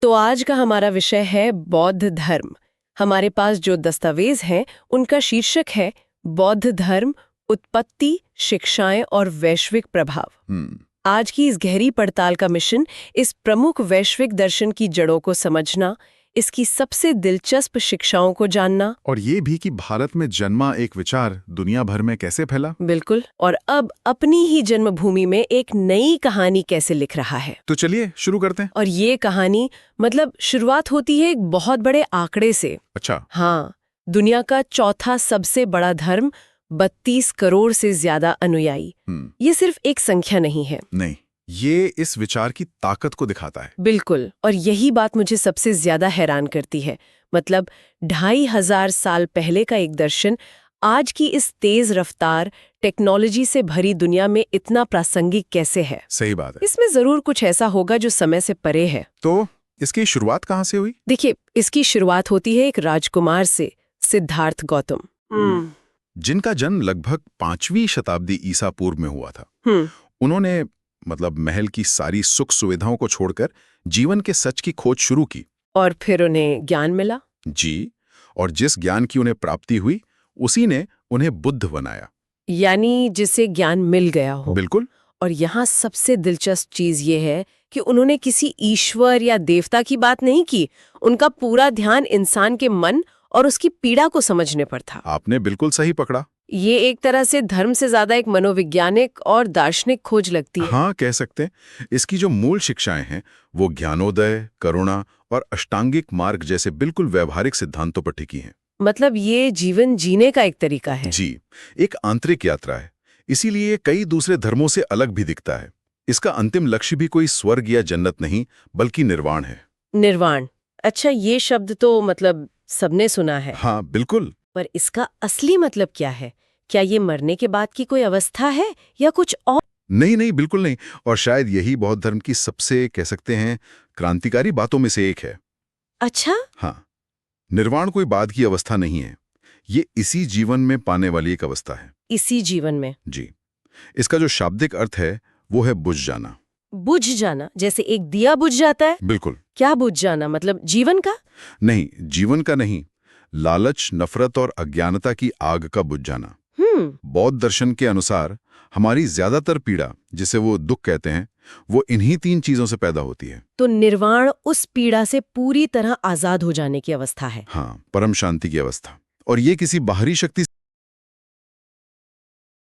तो आज का हमारा विषय है बौद्ध धर्म। हमारे पास जो दस्तावेज हैं उनका शीर्षक है बौद्ध धर्म, उत्पत्ति, शिक्षाएं और वैश्विक प्रभाव। आज की इस गहरी पड़ताल का मिशन इस प्रमुख वैश्विक दर्शन की जड़ों को समझना, इसकी सबसे दिलचस्प शिक्षाओं को जानना, और ये भी कि भारत में जन्मा एक विचार दुनिया भर में कैसे फैला। बिल्कुल, और अब अपनी ही जन्मभूमि में एक नई कहानी कैसे लिख रहा है। तो चलिए शुरू करते हैं। और ये कहानी शुरुआत होती है एक बहुत बड़े आंकड़े से। अच्छा। हाँ, दुनिया का चौथा सबसे बड़ा धर्म, 32 करोड़ से ज्यादा अनुयायी। ये सिर्फ एक संख्या नहीं है। नहीं, ये इस विचार की ताकत को दिखाता है। बिल्कुल, और यही बात मुझे सबसे ज्यादा हैरान करती है। 2500 साल पहले का एक दर्शन आज की इस तेज रफ्तार टेक्नोलॉजी से भरी दुनिया में इतना प्रासंगिक कैसे है। सही बात है। इसमें जरूर कुछ ऐसा होगा जो समय से परे है। तो इसकी शुरुआत कहाँ से हुई? देखिए, इसकी शुरुआत होती है एक राजकुमार से, सिद्धार्थ गौतम, जिनका जन्म लगभग 5वीं शताब्दी ईसा पूर्व में हुआ था। उन्होंने महल की सारी सुख सुविधाओं को छोड़कर जीवन के सच की खोज शुरू की। और फिर उन्हें ज्ञान मिला। जी, और जिस ज्ञान की उन्हें प्राप्ति हुई उसी ने उन्हें बुद्ध बनाया। यानी जिसे ज्ञान मिल गया हो। बिल्कुल। और यहाँ सबसे दिलचस्प चीज ये है कि उन्होंने किसी ईश्वर या देवता की बात नहीं की। उनका पूरा ध्यान इंसान के मन और उसकी पीड़ा को समझने पर था। आपने बिल्कुल सही पकड़ा। ये एक तरह से धर्म से ज्यादा एक मनोवैज्ञानिक और दार्शनिक खोज लगती है। हाँ, कह सकते हैं। इसकी जो मूल शिक्षाएं हैं वो ज्ञानोदय, करुणा और अष्टांगिक मार्ग जैसे बिल्कुल व्यवहारिक सिद्धांतों पर टिकी हैं। ये जीवन जीने का एक तरीका है। जी, एक आंतरिक यात्रा है। इसीलिए कई दूसरे धर्मों से अलग भी दिखता है। इसका अंतिम लक्ष्य भी कोई स्वर्ग या जन्नत नहीं, बल्कि निर्वाण है। निर्वाण। अच्छा, ये शब्द तो सबने सुना है। हाँ, बिल्कुल। पर इसका असली मतलब क्या है? क्या ये मरने के बाद की कोई अवस्था है या कुछ और? नहीं, बिल्कुल नहीं। और शायद यही बौद्ध धर्म की सबसे, कह सकते हैं, क्रांतिकारी बातों में से एक है। अच्छा। हाँ, निर्वाण कोई बाद की अवस्था नहीं है। ये इसी जीवन में पाने वाली एक अवस्था है। इसी जीवन में? जी। इसका जो शाब्दिक अर्थ है वो है बुझ जाना। बुझ जाना, जैसे एक दिया बुझ जाता है? बिल्कुल। क्या बुझ जाना, जीवन का? नहीं, जीवन का नहीं, लालच, नफरत और अज्ञानता की आग का बुझ जाना। बौद्ध दर्शन के अनुसार हमारी ज्यादातर पीड़ा, जिसे वो दुख कहते हैं, वो इन्हीं 3 चीजों से पैदा होती है। तो निर्वाण उस पीड़ा से पूरी तरह आजाद हो जाने की अवस्था है। हाँ, परम शांति की अवस्था। और ये किसी बाहरी शक्ति